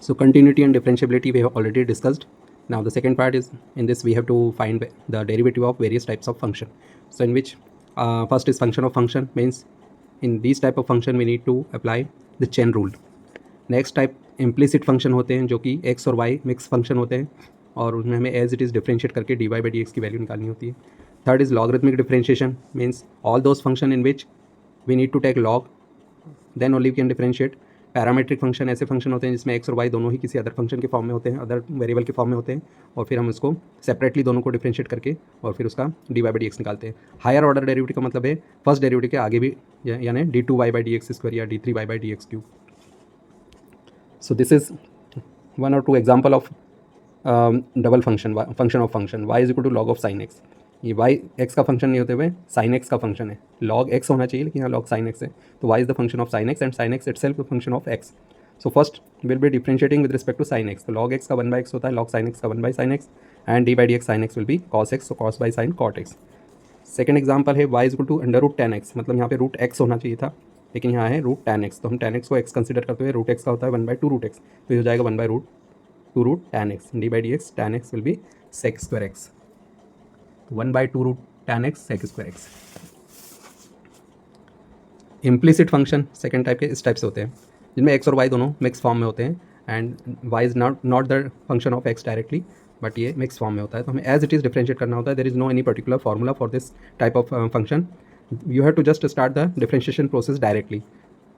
So continuity and differentiability we have already discussed. Now the second part is, in this we have to find the derivative of various types of function. So in which first is function of function, means in these type of function we need to apply the chain rule. Next type implicit function होते हैं जो कि x और Y mix function होते हैं और उसमें हमें एज इट इज़ डिफरेंशिएट करके D Y by D x की वैल्यू निकालनी होती है. Third is logarithmic differentiation, means all those function in which we need to take log then only we can differentiate. Parametric function ऐसे function होते हैं जिसमें x और वाई दोनों ही किसी अदर फंक्शन के फॉर्म में होते हैं, अदर वेरिएबल के फॉर्म में होते हैं, और फिर हम उसको सेपरेटली दोनों को डिफरेंशिएट करके और फिर उसका D Y by D X निकालते हैं. हायर ऑर्डर डेरिवेटिव का मतलब है फर्स्ट डेरिवेटिव के आगे भी, यानी D two Y by D x square या D three Y by D X cube. So this is one or two example of double function of function. y is equal to log of sine X. ये y x का function नहीं होते हुए sine x का function है. log x होना चाहिए लेकिन यहाँ log साइन x है, तो y is the function of sine x and sine x itself the function of x. So first will be differentiating with respect to sine x. तो log x का 1/x होता है, log sign x का 1 by sine x, and D by D X sine x will be cos x, so cos by sine cot x. Second example है y is equal to under root 10x, मतलब यहाँ पे root x होना चाहिए था लेकिन यहाँ है रूट 10x, तो हम 10x को x कंसिडर करते हुए रूट x का होता है 1/2 x, तो ये हो जाएगा 1/2 tan x. D by D X tan x will B sec square x. 1/2 tan x sec square x. Implicit function second type के इस टाइप से होते हैं जिनमें x और y दोनों मिक्स फॉर्म में होते हैं and y is not the function of x directly, but ये मिक्स फॉर्म में होता है, तो हमें एज इट इज़ डिफरेंशिएट करना होता है. There is no any particular formula for this type of function. You have to just start the differentiation process directly.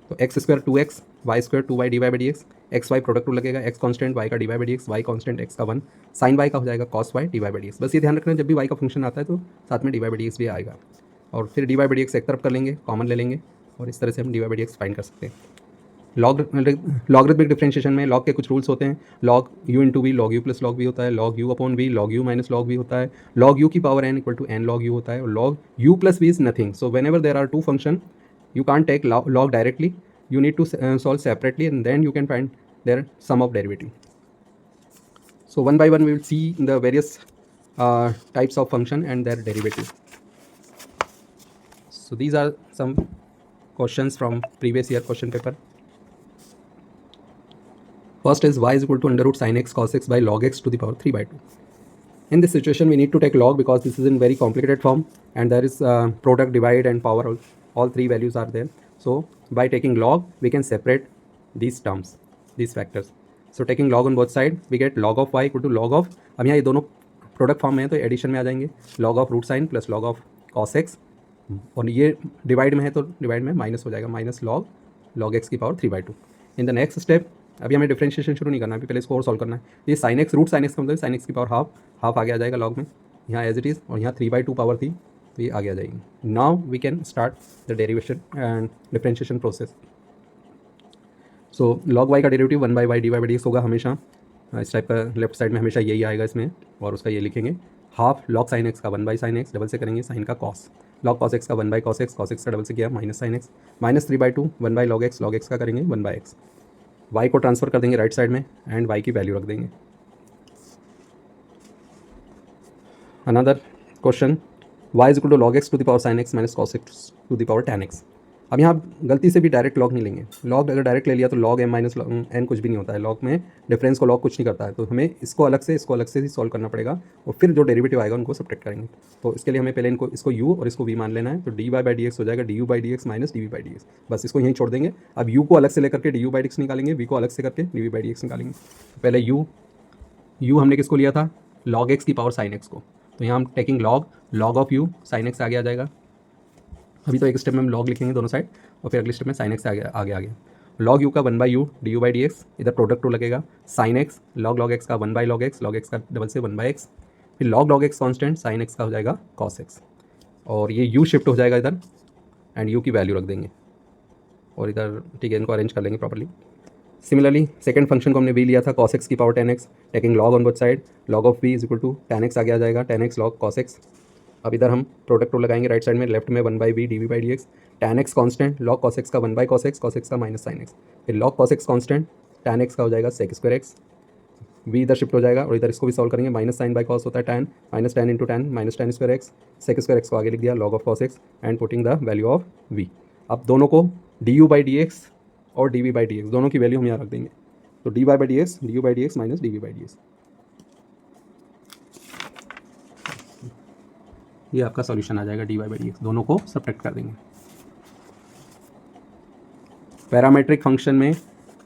तो X square 2x, Y square 2y D Y by D X, X Y product to लगेगा, x constant Y का D Y by D X, Y constant x का 1, sine Y का हो जाएगा cos Y D Y by D X. बस ये ध्यान रखना जब भी वाई का फंक्शन आता है तो साथ में D Y by D X भी आएगा, और फिर D Y by D x एक तरफ कर लेंगे, कॉमन ले लेंगे, और इस तरह से हम D Y by D X find कर सकते हैं. लॉगरिथमिक डिफरेंशिएशन में लॉग के कुछ रूल्स होते हैं. Log U into V log U plus log V होता है, log U upon V log U minus log V होता है, लॉग यू की power N equal to N log U होता है, और log U plus V is nothing. So whenever there are two function you can't take log directly, you need to solve separately and then you can find their sum of derivative. So one by one we will see the various types of function and their derivative. So these are some questions from previous year question paper. First is y is equal to under root sin x cos x by log x to the power 3/2. In this situation we need to take log because this is in very complicated form and there is product, divide and power, all three values are there. So by taking log we can separate these terms, these factors. So taking log on both side we get log of y equal to log of, अब यहाँ ये दोनों product form में है तो addition में आ जाएंगे, log of root sine plus log of cos x, और ये डिवाइड में है तो डिवाइड में माइनस हो जाएगा, माइनस log x की power 3/2. In the next step अभी हमें डिफरेंशिएशन शुरू नहीं करना है, पहले इसको और सॉल्व करना है. ये sine X root sine X का मतलब साइन एक्स की पावर हाफ आगे आ जाएगा लॉग में, यहाँ एज इट इज़, और यहाँ 3/2 पावर थी तो ये आगे आ जाएगी. Now we can start the derivation and differentiation process. So log Y का derivative 1 by Y D Y by D X होगा हमेशा. इस टाइप का लेफ्ट साइड में हमेशा यही आएगा इसमें, और उसका ये लिखेंगे हाफ लॉग साइन एक्स का 1 बाई साइन एक्स, डबल से करेंगे साइन का कॉस, लॉग कॉस एक्स का 1 बाई कॉस एक्स का डबल से किया minus sine X, minus 3/2 1 by log X का करेंगे 1 बाई एक्स. वाई को ट्रांसफ़र कर देंगे राइट साइड में एंड वाई की वैल्यू रख देंगे. Another question, y is equal to log X to the power sine X minus cos X to the power ten X. अब यहाँ गलती से भी डायरेक्ट लॉग नहीं लेंगे, लॉग अगर डायरेक्ट ले लिया तो लॉग एम माइनस एन कुछ भी नहीं होता है, लॉग में डिफरेंस को लॉग कुछ नहीं करता है, तो हमें इसको अलग से ही सॉल्व करना पड़ेगा और फिर जो डेरिवेटिव आएगा उनको सब्ट्रैक्ट करेंगे. तो इसके लिए हमें पहले इसको u और इसको v मान लेना है. तो D Y by D X हो जाएगा D U by D X minus D V by D X, बस इसको यहीं छोड़ देंगे. अब u को अलग से लेकर के D U by D X निकालेंगे, v को अलग से करके D V by D X निकालेंगे. पहले u हमने किसको लिया था, लॉग एक्स की पावर साइन एक्स को, तो यहाँ हम taking log of U sine X आगे आ जाएगा. अभी तो एक स्टेप में हम लॉग लिखेंगे दोनों साइड और फिर अगले स्टेप में साइन एक्स आगे आ गया. लॉग यू का 1 by U D U by D x, इधर प्रोडक्ट टू लगेगा, साइन एक्स लॉग एक्स का 1 बाई लॉग एक्स का डबल से 1 बाई एक्स, फिर log x constant sign X का हो जाएगा कॉस एक्स, और ये यू शिफ्ट हो जाएगा इधर एंड यू की वैल्यू रख देंगे और इधर ठीक है इनको अरेंज कर लेंगे प्रॉपर्ली. सिमिलरली सेकंड फंक्शन को हमने वी लिया था cos x की power 10x, taking log on both side, log of v is equal to tan x आगे आ जाएगा, tan x log cos x. अब इधर हम प्रोडक्ट को लगाएंगे राइट साइड में, लेफ्ट में 1 by V D V by D X, tan x constant log cos x का 1 बाई cos x का माइनस साइन एक्स, फिर log cos x constant tan x का हो जाएगा sec स्क्वायर एक्स. v इधर shift हो जाएगा और इधर इसको भी सॉल्व करेंगे, माइनस साइन बाई कॉस होता है tan, minus tan into tan minus tan square X, sec square X को आगे लिख दिया log of cos x and putting the value of v. अब दोनों को D U by D X और D V by D X दोनों की वैल्यू हम यहाँ रख देंगे. तो dy by D X D U by D X minus D V by D X, ये आपका सॉल्यूशन आ जाएगा। dy बाई डी एक्स दोनों को सब्ट्रैक्ट कर देंगे। पैरामेट्रिक फंक्शन में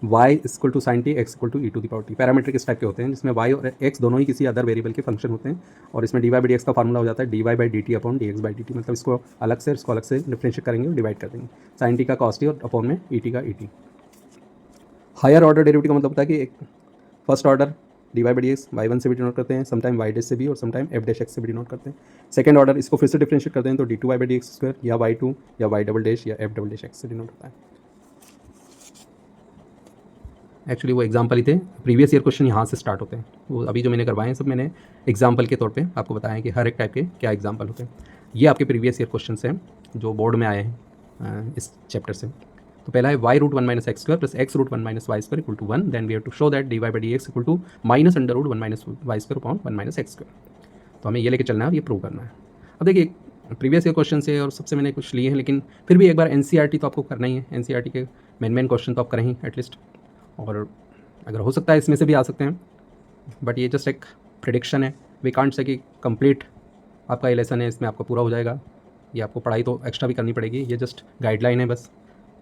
y equal to sine T X equal to E to the power T, parametric इस type के होते हैं जिसमें y और x दोनों ही किसी अदर वेरिएबल के फंक्शन होते हैं, और इसमें dy बाई डी एक्स का फार्मूला हो जाता है dy by D T upon D x by D T, मतलब इसको अलग से डिफरेंशिएट करेंगे और डिवाइड कर देंगे। साइन टी का कॉस टी और अपॉन में ई टी का E T. Higher order derivative का मतलब होता है कि एक first order D Y by D X Y one से भी डिनोट करते हैं, समटाइम वाई डैश से भी, और समटाइम एफ डैश एक्स से भी डिनोट करते हैं। सेकंड ऑर्डर इसको फिर से डिफरेंशिएट करते हैं तो D two Y by D x square या वाई टू या वाई डबल डैश या एफ डबल डैश एक्स से डिनोट होता है। एक्चुअली वो एग्जाम्पल ही थे, प्रीवियस ईयर क्वेश्चन यहाँ से स्टार्ट होते हैं। वो अभी जो मैंने करवाए हैं सब मैंने एग्जाम्पल के तौर पे आपको बताया है कि हर एक टाइप के क्या एग्जाम्पल होते हैं। ये आपके प्रीवियस ईयर क्वेश्चन हैं जो बोर्ड में आए हैं इस चैप्टर से। तो पहला है y root one minus x square plus X root one minus Y square equal to one, then we have to show that D Y by D x equal to minus under root one minus Y square upon one minus x square. तो हमें ये लेके चलना है और ये prove करना है। अब देखिए प्रीवियस ईयर क्वेश्चन से और सबसे मैंने कुछ लिए हैं, लेकिन फिर भी एक बार एनसीईआरटी तो आपको करना ही है। एनसीईआरटी के मेन क्वेश्चन तो आप करें ही एटलीस्ट, और अगर हो सकता है इसमें से भी आ सकते हैं, बट ये जस्ट एक प्रेडिक्शन है। वी कांट से कि कंप्लीट आपका ये लेसन है इसमें आपका पूरा हो जाएगा, ये आपको पढ़ाई तो एक्स्ट्रा भी करनी पड़ेगी, ये जस्ट गाइडलाइन है बस।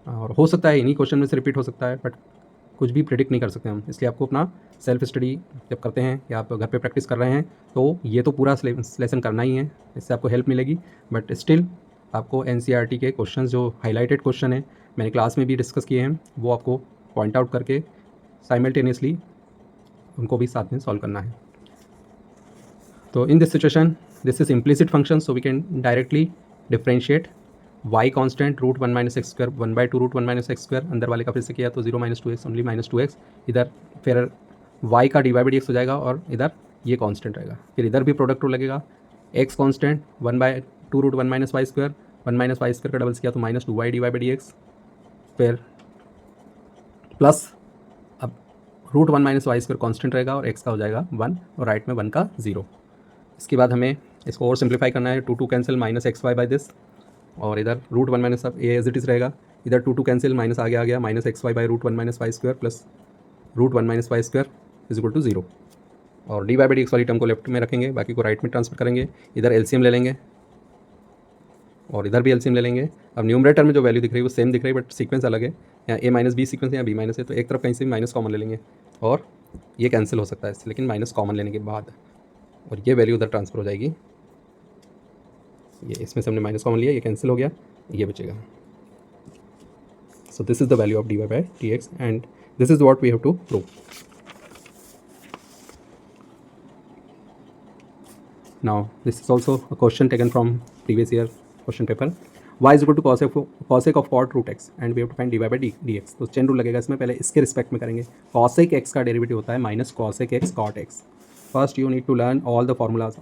और हो सकता है इन्हीं क्वेश्चन में से रिपीट हो सकता है, बट कुछ भी प्रेडिक्ट नहीं कर सकते हम। इसलिए आपको अपना सेल्फ स्टडी जब करते हैं या आप घर पे प्रैक्टिस कर रहे हैं तो ये तो पूरा लेसन करना ही है, इससे आपको हेल्प मिलेगी। बट स्टिल आपको एनसीईआरटी के क्वेश्चंस जो हाईलाइटेड क्वेश्चन है मैंने क्लास में भी डिस्कस किए हैं, वो आपको पॉइंट आउट करके साइमल्टेनियसली उनको भी साथ में सॉल्व करना है। तो in this situation this is implicit function, so we can directly differentiate y constant root one minus x square one by two root one minus x square, अंदर वाले का फिर से किया तो zero minus two X only minus two X, इधर फिर y का D Y by D X हो जाएगा और इधर ये कांस्टेंट रहेगा। फिर इधर भी प्रोडक्ट रूल लगेगा, x constant one by two root one minus Y square, one minus Y square का डबल्स किया तो minus two Y D Y by D X, फिर प्लस अब root one minus Y square constant रहेगा और x का हो जाएगा वन और राइट में वन का जीरो। इसके बाद हमें इसको और सिंप्लीफाई करना है, two two cancel minus X Y by this, और इधर रूट वन माइनस अब ए एज इट इज़ रहेगा, इधर टू टू कैंसिल माइनस आगे आ गया minus X Y by root one minus Y square plus root one minus Y square is equal to zero. और D Y by D X वाली term को left में रखेंगे, बाकी को राइट में ट्रांसफर करेंगे। इधर एलसीएम ले लेंगे और इधर भी एलसीएम ले लेंगे। अब न्यूमरेटर में जो वैल्यू दिख रही है वो सेम दिख रही है बट सीक्वेंस अलग है, या ए माइनस बी सीक्वेंस है या बी माइनस है, तो एक तरफ कहीं से भी माइनस कॉमन ले लेंगे और ये कैंसिल हो सकता है इससे, लेकिन माइनस कॉमन लेने के बाद और ये वैल्यू उधर ट्रांसफर हो जाएगी। ये इसमें से हमने माइनस कॉमन लिया, ये कैंसिल हो गया, ये बचेगा। So this is the value of D Y by D X and this is what we have to prove. Now this is also a question taken from previous year question paper. y is equal to cosec of cot root X and we have to find D Y by D X. तो chain rule लगेगा इसमें, पहले इसके respect में करेंगे। Cosec X का derivative होता है minus cosec X cot X. First you need to learn all the formulas,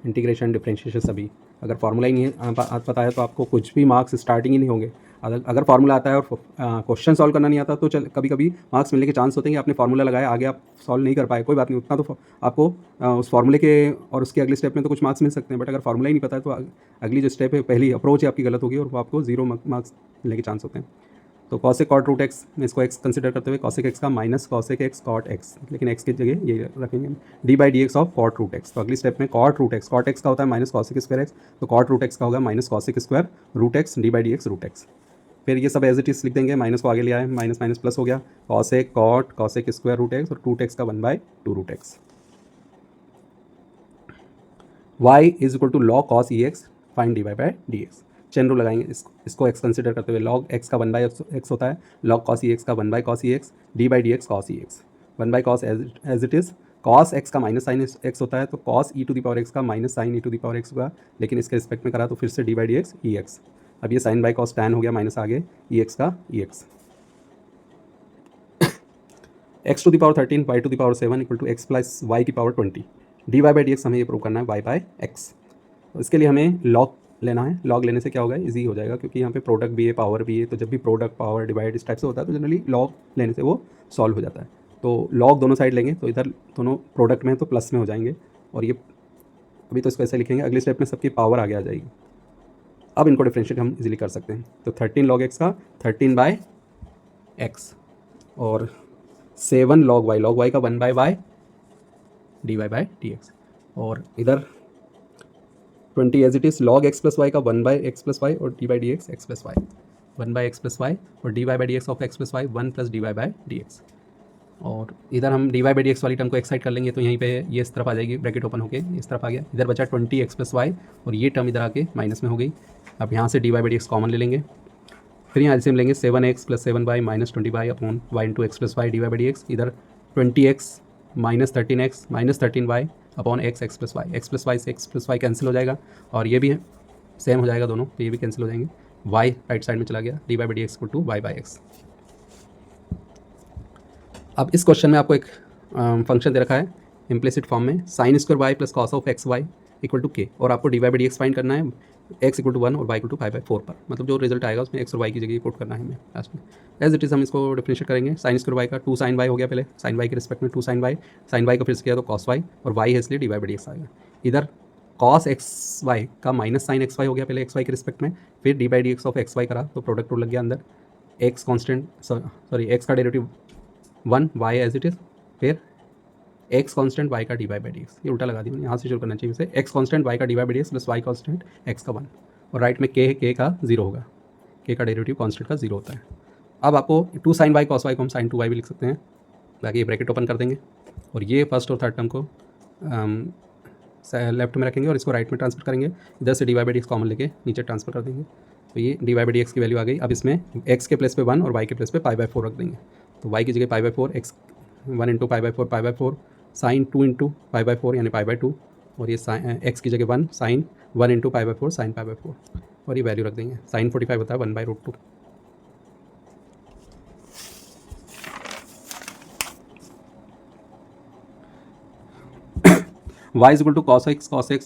integration differentiation सभी। अगर फार्मूला ही नहीं पता है तो आपको कुछ भी मार्क्स स्टार्टिंग ही नहीं होंगे। अगर फार्मूला आता है और क्वेश्चन सॉल्व करना नहीं आता तो कभी कभी मार्क्स मिलने के चांस होते हैं कि आपने फार्मूला लगाया आगे आप सॉल्व नहीं कर पाए, कोई बात नहीं, उतना तो आपको उस फार्मूले के और उसके अगले स्टेप में तो कुछ मार्क्स मिल सकते हैं। बट अगर फार्मूला ही नहीं पता है तो अगली जो स्टेप है पहली अप्रोच है आपकी गलत होगी और वो आपको जीरो मार्क्स मिलने के चांस होते हैं। तो कॉसेक कॉट रूट एक्स में इसको एक्स कंसिडर करते हुए कॉसेक एक्स का minus cosec X cot X, लेकिन एक्स की जगह ये रखेंगे D by D X of cot root X. तो अगली स्टेप में कॉट एक्स का होता है माइनस कॉसेक स्क्वायर एक्स, तो कॉट रूट एक्स का होगा minus cosec square root X D by D X root X. फिर ये सब एज इट इज लिख देंगे, माइनस को आगे लिया है, माइनस माइनस प्लस हो गया, cosec cot cosec square root X और रूट एक्स का one by two root X. Y is equal to log cos E X, find D Y by D X. Chain rule लगाएंगे, इसको x consider करते हुए log X का one by X होता है, log cos E X का one by cos E X, D by D X cos E X, one by cos as it is. Cos X का minus sine X होता है तो cos E to the power X का minus sine E to the power X होगा, लेकिन इसके respect में करा तो फिर से D by D X E X. अब ये साइन बाई कॉस टैन हो गया माइनस आगे ई एक्स का E X. X to the power 13 Y to the power 7 equal to X plus Y की power 20। D Y by D X हमें ये prove करना है वाई बाई एक्स। तो इसके लिए हमें लॉग लेना है। लॉग लेने से क्या होगा, इजी हो जाएगा क्योंकि यहाँ पे प्रोडक्ट भी है पावर भी है, तो जब भी प्रोडक्ट पावर डिवाइड इस टाइप से होता है तो जनरली लॉग लेने से वो सॉल्व हो जाता है। तो लॉग दोनों साइड लेंगे तो इधर दोनों प्रोडक्ट में तो प्लस में हो जाएंगे और ये अभी तो इसको ऐसे लिखेंगे, अगले स्टेप में सबकी पावर आगे आ जाएगी। अब इनको डिफरेंशिएट हम इजीली कर सकते हैं। तो 13 लॉग एक्स का 13 बाय एक्स और 7 log y का 1/y dy/dx, और इधर 20 as it is log x plus Y का 1/x+y और dy/dx x+y, 1/x+y और dy/dx ऑफ x+y 1 + dy/dx। और इधर हम dy/dx वाली टर्म को एक्साइड कर लेंगे तो यहीं पे ये इस तरफ आ जाएगी, ब्रैकेट ओपन होके इस तरफ आ गया। इधर बचा 20x+y और ये टर्म इधर आके माइनस में हो गई। अब यहाँ से dy/dx कॉमन ले लेंगे, फिर यहाँ एलसीएम लेंगे 7x + 7y - 20y upon y × x+y dy/dx। इधर 20x - 13x - 13y upon x+y से x+y कैंसिल हो जाएगा, और ये भी सेम हो जाएगा दोनों, तो ये भी कैंसिल हो जाएंगे। y राइट साइड में चला गया, dy/dx = y/x। अब इस क्वेश्चन में आपको एक फंक्शन दे रखा है इम्प्लिसिट फॉर्म में sin² y + cos of xy = k, और आपको dy/dx फाइंड करना है x = 1 और y = π/4 पर। मतलब जो रिजल्ट आएगा उसमें x और y की जगह पुट करना है हमें लास्ट में। एज इट इज़ हम इसको डिफरेंशिएट करेंगे। sin² y का 2 sin y हो गया, पहले sin y के रिस्पेक्ट में 2 sin y का फिर से किया तो cos y, और y है इसलिए dy/dx आएगा। इधर cos xy का माइनस sin xy हो गया पहले xy के रिस्पेक्ट में, फिर dy/dx ऑफ xy करा तो प्रोडक्ट रूल लग गया अंदर। x कॉन्स्टेंट x का derivative 1 y as it is, फिर x कॉन्स्टेंट y का dy/dx, ये उल्टा लगा दी मैंने, यहाँ से शुरू करना चाहिए इसे। x कॉन्स्टेंट y का dy/dx plus y constant x का 1, और राइट में k का 0 होगा, k का डेरिवेटिव कॉन्स्टेंट का 0 होता है। अब आपको 2 sin y cos y को हम sin 2y भी लिख सकते हैं, बाकी ये ब्रैकेट ओपन कर देंगे और ये फर्स्ट और थर्ड टर्म को लेफ्ट में रखेंगे और इसको राइट में ट्रांसफर करेंगे। इधर से dy/dx कॉमन लेके नीचे ट्रांसफर कर देंगे, तो ये dy/dx की वैल्यू आ गई। अब इसमें x के प्लेस पे 1 और y के प्लेस पे π/4 रख देंगे, तो y की जगह π/4, x 1 × π/4 sin 2 × π/4 यानी π/2, और ये x की जगह 1 sin 1 × π/4 sin π/4, और ये वैल्यू रख देंगे। sin 45 होता है 1/√2। y =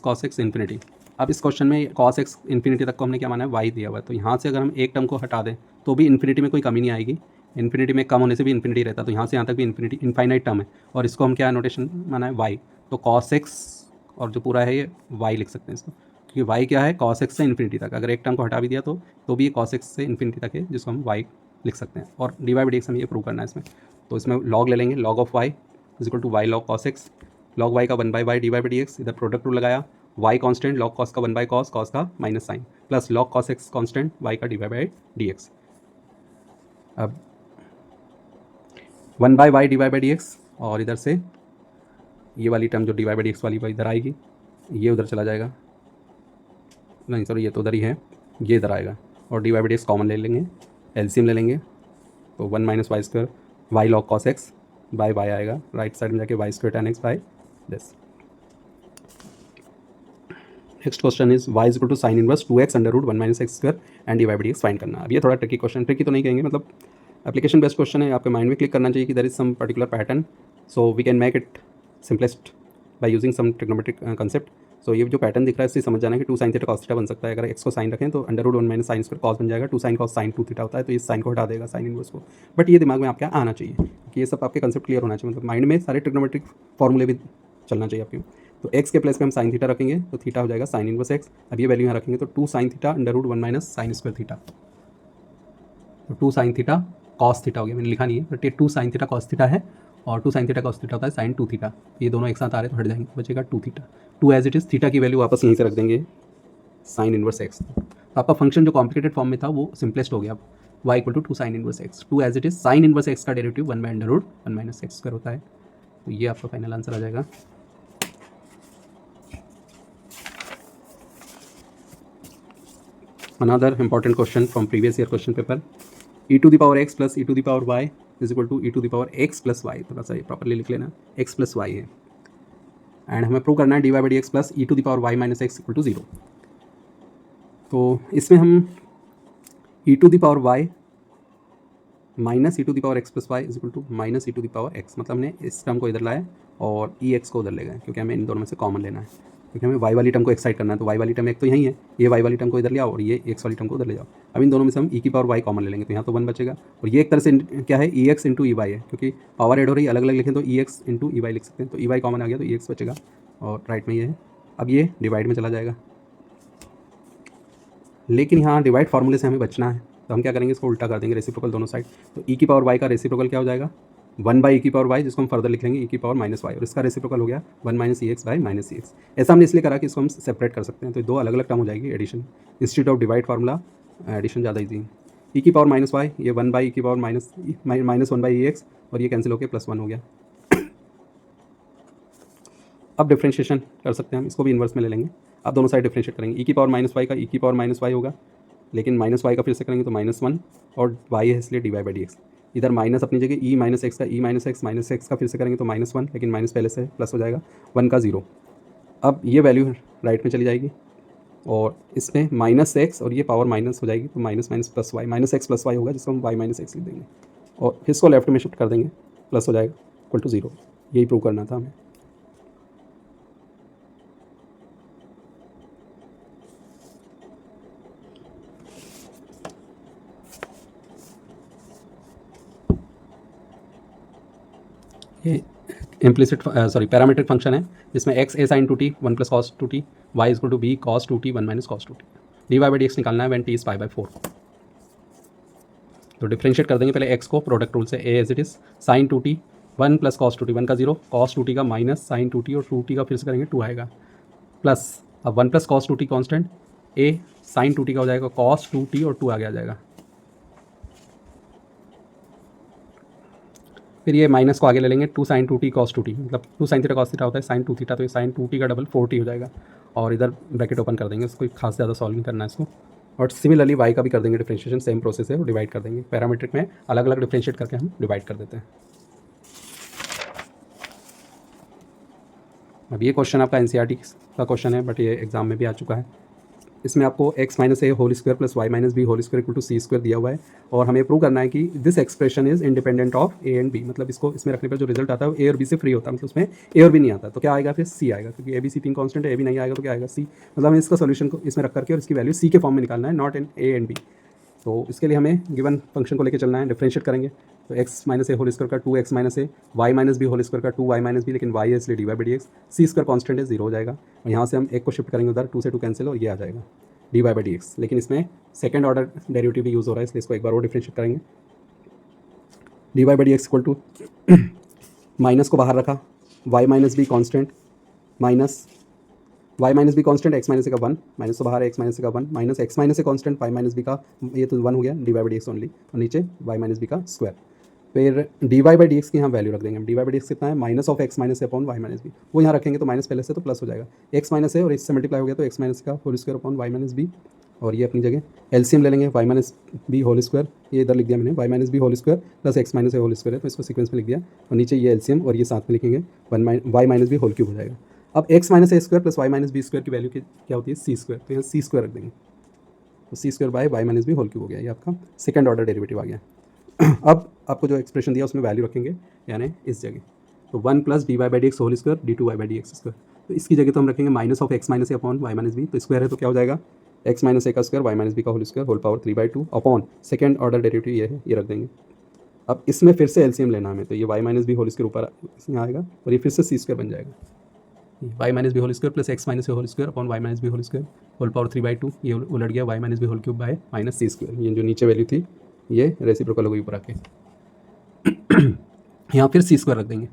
cos x infinity. अब इस क्वेश्चन में cos x इन्फिनिटी तक को हमने क्या माना है, y दिया हुआ है, तो यहाँ से अगर हम एक टर्म को हटा दें तो भी इन्फिनिटी में कोई कमी नहीं आएगी। इन्फिनिटी में कम होने से भी इन्फिनिटी रहता है, तो यहाँ से यहाँ तक भी इन्फिनिटी इनफाइनाइट टर्म है, और इसको हम क्या नोटेशन माना है, y। तो cos x और जो पूरा है ये y लिख सकते हैं इसको, क्योंकि y क्या है, cos x से इन्फिनिटी तक। अगर एक टर्म को हटा भी दिया तो भी ये cos x से इन्फिनिटी तक है, जिसको हम y लिख सकते हैं, और dy/dx हमें ये प्रूव करना है इसमें। तो इसमें log ले लेंगे, log of y = y log cos x, log y का 1/y dy/dx। इधर प्रोडक्ट रूल लगाया, y कांस्टेंट log cos का 1/cos, cos का minus sine, plus log cos x constant y का dy/dx। अब 1/y dy/dx, और इधर से ये वाली टर्म जो dy/dx वाली वो इधर आएगी, ये उधर चला जाएगा, नहीं सॉरी ये तो उधर ही है, ये इधर आएगा, और dy/dx कॉमन ले लेंगे, एलसीएम ले लेंगे, तो 1 - y² y log cos x by y आएगा, राइट साइड में जाके y² tan x by this. Next question is y = sin inverse 2x √1 - x² and dy/dx find करना। अब ये थोड़ा ट्रिकी क्वेश्चन, ट्रिकी तो नहीं कहेंगे, मतलब एप्लीकेशन बेस्ड क्वेश्चन है, आपके माइंड में क्लिक करना चाहिए कि there is some particular pattern, so we can make it simplest by using some trigonometric concept. So ये जो पैटर्न दिख रहा है इससे समझ जाना है कि 2 sin θ cos θ बन सकता है। अगर x को साइन रखें तो √1 - sin² cos बन जाएगा, 2 sin cos sin 2θ होता है, तो इस साइन को हटा देगा साइन इनवर्स को। बट ये दिमाग में आपके आना चाहिए कि ये सब आपके कंसेप्ट क्लियर होना चाहिए, मतलब माइंड में सारे ट्रिग्नोमेट्रिक फॉर्मूले भी चलना चाहिए आपके। तो x के प्लेस पे हम sin θ रखेंगे तो थीटा हो जाएगा sin इनवर्स x। अब ये वैल्यू यहाँ रखेंगे तो 2 sin θ √1 - sin² θ, तो 2 sin θ cos θ हो गया, मैंने लिखा नहीं है बट ये 2 sin θ cos θ है, और 2 sin θ cos θ होता है sin 2θ। ये दोनों एक साथ आ रहे तो हट जाएंगे, बचेगा 2θ। 2 एज इट इज़, थीटा की वैल्यू वापस यहीं से रख देंगे sin इनवर्स x। तो आपका फंक्शन जो कॉम्प्लिकेटेड फॉर्म में था वो सिंपलेस्ट हो गया, y = 2 sin inverse x। 2 as it is, sin inverse x का डेरिवेटिव 1/√1 - x² होता है, तो ये आपका फाइनल आंसर आ जाएगा। Another important question from previous year question paper, e⁻x + e⁻y = e⁻x + y। थोड़ा सा ये प्रॉपरली लिख लेना, x + y है, एंड हमें प्रूव करना है dy/dx + e⁻y - x = 0। तो इसमें हम e⁻y - e⁻x + y = -e⁻x, मतलब हमने इस टर्म को इधर लाया और ex को उधर ले गए, क्योंकि हमें इन दोनों में से कॉमन लेना है, क्योंकि हमें y वाली टर्म को एक्साइड करना है। तो y वाली टर्म एक तो यहीं है, ये y वाली टर्म को इधर ले आओ और ये x वाली टर्म को उधर ले जाओ। अब इन दोनों में से हम e⁻y कॉमन ले लेंगे, तो यहाँ तो 1 बचेगा, और ये एक तरह से क्या है, ex × ey है, क्योंकि पावर ऐड हो रही है, अलग अलग लिखें तो ex × ey लिख सकते हैं, तो ey कॉमन आ गया तो ex बचेगा, और राइट में ये है। अब ये डिवाइड में चला जाएगा, लेकिन यहाँ डिवाइड फार्मूले से हमें बचना है, तो हम क्या करेंगे, इसको उल्टा कर देंगे, रेसिप्रोकल दोनों साइड। तो e⁻y का रेसिप्रोकल क्या हो जाएगा, वन बाई ई की पावर वाई, जिसको हम फर्दर लिख लेंगे ई की पावर माइनस वाई, और इसका रेसिप्रोकल हो गया one minus E x by minus E x. ऐसा हमने इसलिए करा कि इसको हम सेपरेट कर सकते हैं, तो दो अलग अलग टर्म हो जाएगी addition, institute of divide formula addition ज़्यादा ईजी है। ई की पावर माइनस वाई, ये वन बाई ई की power minus one by e x, और ये कैंसिल होकर प्लस वन हो गया। अब डिफ्रेंशिएशन कर सकते हैं हम, इसको भी इन्वर्स में ले लेंगे। अब दोनों साइड डिफ्रेंशिएट करेंगे, ई की पावर माइनस वाई का ई की पावर माइनस वाई होगा, लेकिन माइनस वाई का फिर से करेंगे तो माइनस वन, और वाई है इसलिए d Y by D x. इधर माइनस अपनी जगह ई माइनस एक्स का ई माइनस एक्स का फिर से करेंगे तो माइनस वन, लेकिन माइनस पहले से प्लस हो जाएगा, वन का ज़ीरो। अब ये वैल्यू राइट में चली जाएगी, और इसमें माइनस एक्स और ये पावर माइनस हो जाएगी, तो minus minus plus Y, minus x plus y होगा, जिसको हम वाई माइनस एक्स लिख देंगे, और फिर इसको लेफ्ट में शिफ्ट कर देंगे, प्लस हो जाएगा इक्वल टू ज़ीरो। यही प्रूव करना था हमें। ये इम्प्लिसिट पैरामीट्रिक फंक्शन है, जिसमें X A sine two T one plus cos two T, Y is two B cos two T one minus cos two T, D Y by D x निकालना है when T is pi by four. तो differentiate कर देंगे पहले X को product rule से, A as it is sine two T one plus cos two T, one का zero, cos two T का माइनस साइन टू टी, और two T का फिर से करेंगे टू आएगा, प्लस अब one plus cos two T constant, A sine two T का हो जाएगा कॉस टू टी, और टू आगे आ जाएगा। फिर ये माइनस को आगे ले लेंगे, two sine two T cos two T, मतलब two sine theta cos theta होता है साइन टू थीटा, तो ये साइन टू टी का डबल फोर टी हो जाएगा, और इधर ब्रैकेट ओपन कर देंगे, इसको खास ज़्यादा सॉल्व नहीं करना है इसको। और सिमिलरली वाई का भी कर देंगे डिफ्रेंशिएशन, सेम प्रोसेस है, वो डिवाइड कर देंगे, पैरामीट्रिक में अलग अलग डिफ्रेंशिएट करके हम डिवाइड कर देते हैं। अब ये क्वेश्चन आपका एनसीईआरटी का क्वेश्चन है, बट ये एग्जाम में भी आ चुका है। इसमें आपको x minus A whole square plus Y minus B whole square equal to c square दिया हुआ है, और हमें प्रूव करना है कि this expression is independent of a and b, मतलब इसको इसमें रखने पर जो रिजल्ट आता है वो ए और बी से फ्री होता है, मतलब उसमें ए और बी नहीं आता, तो क्या आएगा फिर सी आएगा, क्योंकि ए बी सी तीन कॉन्स्टेंट है, ए बी नहीं आएगा तो क्या आएगा सी, मतलब हमें इसका सोल्यूशन को इसमें रख करके और इसकी वैल्यू सी के फॉर्म में निकालना है, not in a and b. तो इसके लिए हमें गिवन फंक्शन को लेकर चलना है, डिफ्रेंशिएट करेंगे, तो एक्स माइनस ए होल स्क्वायर का two x minus a, y minus B whole square का टू वाई माइनस बी, लेकिन वाई है इसलिए d Y by D x, c square constant है जीरो हो जाएगा, और यहाँ से हम एक को शिफ्ट करेंगे उधर, टू से टू कैंसिल, और ये आ जाएगा d Y by D x, लेकिन इसमें सेकंड ऑर्डर डेरिवेटिव भी यूज़ हो रहा है, इसलिए इसको एक बार और डिफ्रेंशिएट करेंगे। D Y by D x equal to minus को बाहर रखा, Y minus B constant minus Y minus B constant, X minus ए का वन, माइनस तो बाहर है, एक्स माइनस ए का one, minus x minus a constant, y minus b का ये तो वन हो गया, d Y by D x only, और नीचे वाई माइनस बी का स्क्वायर। फिर D Y by D x की यहाँ वैल्यू रख देंगे हम, D Y by D x कितना है, minus of x minus a upon Y minus b, वो यहाँ रखेंगे तो माइनस पहले से तो प्लस हो जाएगा, एक्स माइनस ए और इससे मल्टीप्लाई हो गया तो एक्स माइनस का whole square upon Y minus B, और ये अपनी जगह एलसीएम ले लेंगे, Y minus B whole square, ये इधर लिख दिया मैंने, Y minus B whole square plus X minus ए होल स्क्वायर है, तो इसको सीक्वेंस में लिख दिया, और नीचे ये एलसीएम और ये साथ में लिखेंगे Y minus B whole cube हो जाएगा। अब X minus A square plus Y minus B square की वैल्यू क्या होती है, सी स्क्वायर, तो यहाँ सी स्क्वायर रख देंगे, तो C square by Y minus B whole cube हो गया, ये आपका सेकंड ऑर्डर डेरिवेटिव आ गया। अब आपको जो एक्सप्रेशन दिया उसमें वैल्यू रखेंगे, यानी इस जगह, तो one plus d Y by D x whole square d two Y by D x square, तो इसकी जगह तो हम रखेंगे minus of x minus a upon Y minus b, तो स्क्वायर है तो क्या हो जाएगा, एक्स माइनस ए का स्क्वायर वाई माइनस बी का whole square whole power 3/2 upon second order derivative ये है, ये रख देंगे। अब इसमें फिर से एलसीएम लेना हमें, तो ये y minus B whole square ऊपर यहाँ आएगा, और ये फिर से सी स्क्वायर बन जाएगा, Y minus B whole square plus X minus ए whole square upon Y minus B whole square whole power 3/2, ये उलट गया Y minus B whole cube by minus C square, ये जो नीचे वैल्यू थी ये रेसिप्रोकल हो गई ऊपर आके। यहाँ फिर सी स्क्वायर रख देंगे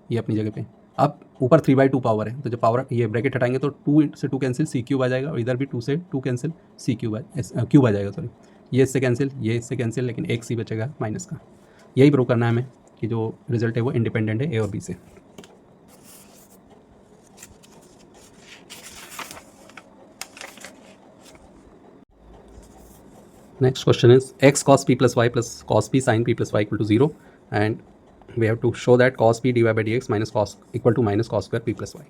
ये अपनी जगह पे। अब ऊपर 3/2 पावर है, तो जब पावर ये ब्रैकेट हटाएंगे तो 2 से 2 कैंसिल, सी क्यूब आ जाएगा, और इधर भी 2 से 2 कैंसिल, सी क्यूब आ जाएगा, सॉरी ये इससे कैंसिल, ये इससे कैंसिल, लेकिन एक सी बचेगा माइनस का। यही प्रूव करना है हमें कि जो रिजल्ट है वो इंडिपेंडेंट है ए और बी से। Next question is x cos p plus y plus cos p sin p plus y equal to 0, and we have to show that cos p dy by dx minus cos equal to minus cos square p plus y।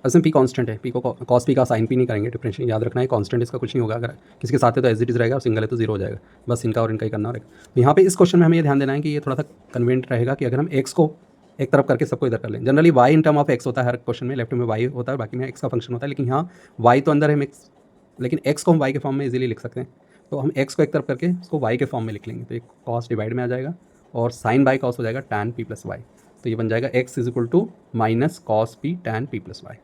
असल p constant है, p को cos p का sin p नहीं करेंगे, differentiate याद रखना है, constant इसका कुछ नहीं होगा, अगर किसी के साथ है तो एज इट इज रहेगा, और सिंगल है तो जीरो हो जाएगा, बस इनका और इनका ही करना रहेगा। तो यहाँ पे इस क्वेश्चन में हमें ये ध्यान देना है कि ये थोड़ा सा कन्वीनियंट रहेगा कि अगर हम x को एक तरफ करके सबको इधर कर लें, generally y in term of x होता है हर क्वेश्चन में, लेफ्ट में y होता है, बाकी में x का फंक्शन होता है, लेकिन यहाँ y तो अंदर है मिक्स, लेकिन x को हम y के फॉर्म में इजीली लिख सकते हैं, तो हम x को एक तरफ करके उसको y के फॉर्म में लिख लेंगे, तो एक cos डिवाइड में आ जाएगा, और साइन बाई cos हो जाएगा tan p प्लस वाई, तो ये बन जाएगा x is equal to minus cos p tan p plus y.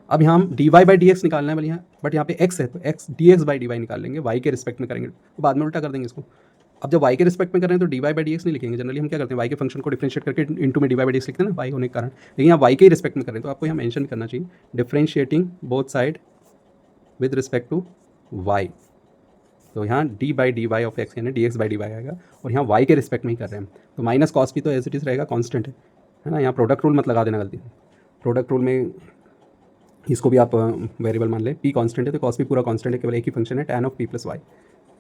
अब यहाँ हम D Y by D x निकालना है, बट यहाँ पे x है तो x d x by D y निकाल लेंगे, y के रिस्पेक्ट में करेंगे, तो बाद में उल्टा कर देंगे इसको, अब जब y के रिस्पेक्ट में कर रहे हैं तो dy बाई डी एक्स नहीं लिखेंगे। जनरली हम क्या करते हैं, y के फंक्शन को डिफरेंशिएट करके इंटू में dy बाई डी एक्स लिखते हैं ना, y होने के कारण। लेकिन यहाँ y के ही रिस्पेक्ट में कर रहे हैं तो आपको यहाँ मेंशन करना चाहिए differentiating both side with respect to y। तो यहाँ D by D Y of X यानी D x by D Y आएगा, और यहाँ y के रिस्पेक्ट में ही कर रहे हैं। तो माइनस कॉस भी तो एज इट इज़ रहेगा, कॉन्स्टेंट है ना। यहाँ प्रोडक्ट रूल मत लगा देना गलती। प्रोडक्ट रूल में इसको भी आप वेरिएबल मान लें, p कांस्टेंट है तो कॉस भी पूरा कांस्टेंट है, केवल एक ही फंक्शन है tan of p plus Y.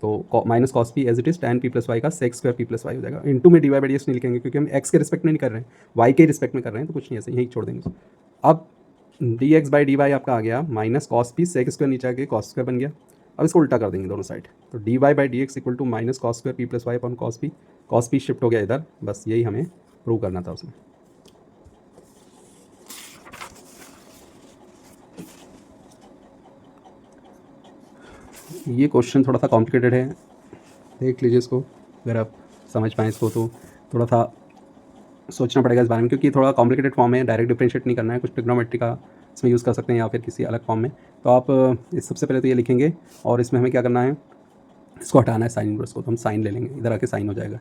तो minus cos P as it is tan p plus Y का sec square p plus Y हो जाएगा। इंटू में D Y by D X नहीं लिखेंगे क्योंकि हम x के रिस्पेक्ट में नहीं कर रहे हैं, y के रिस्पेक्ट में कर रहे हैं, तो कुछ नहीं ऐसे यहीं छोड़ देंगे। अब d x by D y आपका आ गया minus cos p sec square, नीचे आके कॉस स्क्वायर बन गया। अब इसको उल्टा कर देंगे दोनों साइड, तो D Y by D x equal to minus cos square p plus y upon cos p shift हो गया इधर। बस यही हमें प्रूव करना था उसमें। ये क्वेश्चन थोड़ा सा कॉम्प्लिकेटेड है, देख लीजिए इसको, अगर आप समझ पाएँ इसको तो थोड़ा सा सोचना पड़ेगा इस बारे में, क्योंकि ये थोड़ा कॉम्प्लिकेटेड फॉर्म है, डायरेक्ट डिफरेंशिएट नहीं करना है, कुछ ट्रिग्नोमेट्री का इसमें यूज़ कर सकते हैं या फिर किसी अलग फॉर्म में। तो आप इस सबसे पहले तो ये लिखेंगे, और इसमें हमें क्या करना है, इसको हटाना है साइन इनवर्स को, तो हम साइन ले लेंगे, इधर आके साइन हो जाएगा।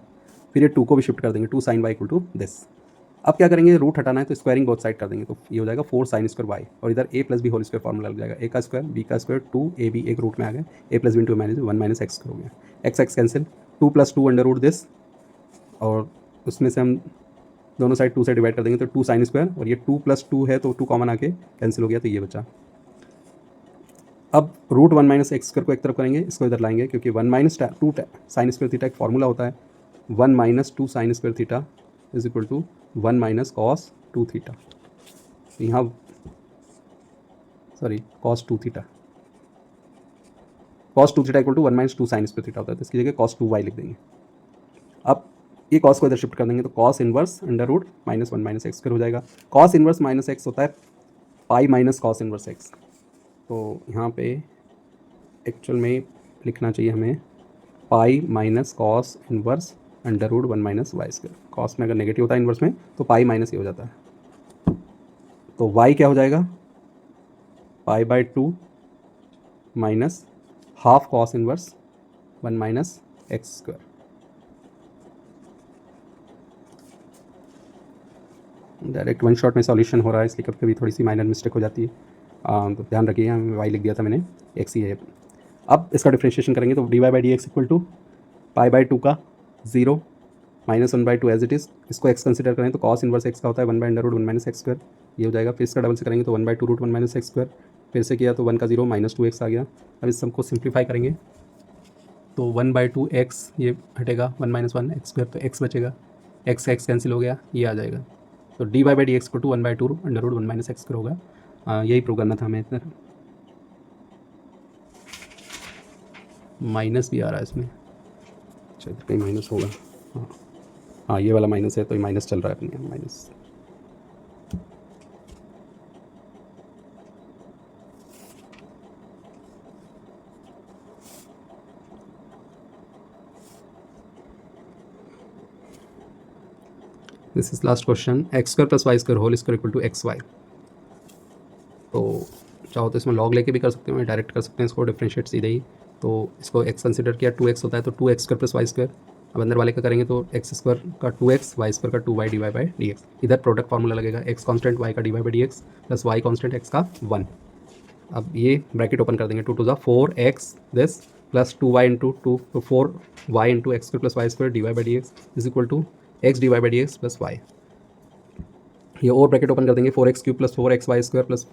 फिर ये 2 को भी शिफ्ट कर देंगे, 2 sin y equal to this. अब क्या करेंगे, रूट हटाना है तो स्क्वायरिंग बोथ साइड कर देंगे, तो ये हो जाएगा 4 sin स्क्वायर वाई, और इधर a plus b whole square formula लग जाएगा, a का स्क्वायर b का स्क्वायर 2 a b एक रूट में आ गया, a plus b into minus 1 minus x हो गया, x cancel, 2 plus 2 under root this, और उसमें से हम दोनों साइड 2 से डिवाइड कर देंगे तो 2 sin स्क्वायर, और ये 2 प्लस 2 है तो 2 कॉमन आके कैंसिल हो गया, तो ये बचा। अब रूट 1 माइनस एक्स स्क्वायर को एक तरफ करेंगे, इसको इधर लाएंगे, क्योंकि 1 माइनस 2 साइन स्क्वायर थीटा एक फार्मूला होता है, 1 minus 2 sine square theta is equal to 1 minus cos 2 theta. यहाँ sorry cos 2 theta, cos 2 theta equal to 1 minus 2 sine square theta होता है, तो इसकी जगह कॉस 2 वाई लिख देंगे। अब ये कॉस को इधर शिफ्ट कर देंगे तो cos inverse under root minus 1 minus x square हो जाएगा। कॉस इनवर्स माइनस एक्स होता है pi minus cos inverse x, तो यहाँ पे एक्चुअल में लिखना चाहिए हमें pi minus cos inverse under root 1 minus Y square. Cos में अगर नेगेटिव होता है इनवर्स में तो पाई माइनस ये हो जाता है, तो वाई क्या हो जाएगा, पाई by 2 minus half cos inverse 1 minus x square. Direct one shot में सॉल्यूशन हो रहा है, इसलिए कभी कभी थोड़ी सी माइनर मिस्टेक हो जाती है, तो ध्यान रखिए, वाई लिख दिया था मैंने, एक्स ही है। अब इसका डिफरेंशिएशन करेंगे तो D Y by D x equal to pi by 2 का 0 minus 1 by 2 as it is. इसको एक्स कंसिडर करें तो कॉस इनवर्स एक्स का होता है 1 by under root 1 minus x square, ये हो जाएगा। फिर इसका डबल से करेंगे तो 1 by 2 root 1 minus x square, फिर से किया तो 1 का 0 माइनस 2 एक्स आ गया। अब इस सबको सिंप्लीफाई करेंगे तो 1 बाई 2 एक्स ये हटेगा, 1 माइनस 1 एक्स स्क्वायर, तो एक्स बचेगा, एक्स कैंसिल हो गया, ये आ जाएगा। तो D Y by D X को to 1 by 2 under root 1 minus x square होगा। यही प्रूव करना था हमें। इधर माइनस भी आ रहा है इसमें, अच्छा इधर कहीं माइनस होगा, हाँ ये वाला माइनस है, तो ये माइनस चल रहा है अपने यहाँ, minus. This is last question, x square plus y square whole square equal to x y. तो चाहो तो इसमें लॉग लेके भी कर सकते हो, डायरेक्ट कर सकते हैं इसको डिफरेंशिएट सीधे ही। तो इसको एक्स कंसिडर किया, 2x होता है तो 2x square plus y square. अब अंदर वाले का करेंगे तो एक्स स्क्वायर का 2x, वाई स्क्वायर का 2y D Y by D x. इधर प्रोडक्ट फार्मूला लगेगा, एक्स कॉन्स्टेंट वाई का D Y by D x plus y constant x का 1। अब ये ब्रैकेट ओपन कर देंगे, 2 two 4x this plus 2y into 4y into x square plus y square d Y by D x is equal to x d Y by D x plus y. ये और bracket open कर देंगे, 4x cube plus 4x y square plus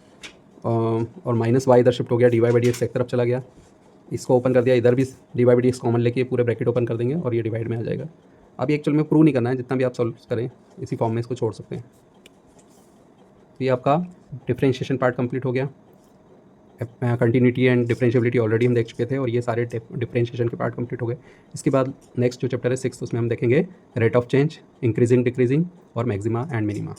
और minus y इधर shift हो गया, d Y by D x एक तरफ चला गया। इसको ओपन कर दिया, इधर भी d Y by D x common लेके पूरे ब्रैकेट ओपन कर देंगे और ये डिवाइड में आ जाएगा। अब ये एक्चुअल में प्रूव नहीं करना है, जितना भी आप सॉल्व करें इसी फॉर्म में इसको छोड़ सकते हैं। ये आपका डिफरेंशिएशन पार्ट कंप्लीट हो गया। कंटिन्यूटी एंड डिफरेंशिएबिलिटी ऑलरेडी हम देख चुके थे, और ये सारे डिफरेंशिएशन के पार्ट कंप्लीट हो गए। इसके बाद नेक्स्ट जो चैप्टर है 6, उसमें हम देखेंगे rate of change, increasing decreasing और मैक्सिमा एंड मिनिमा।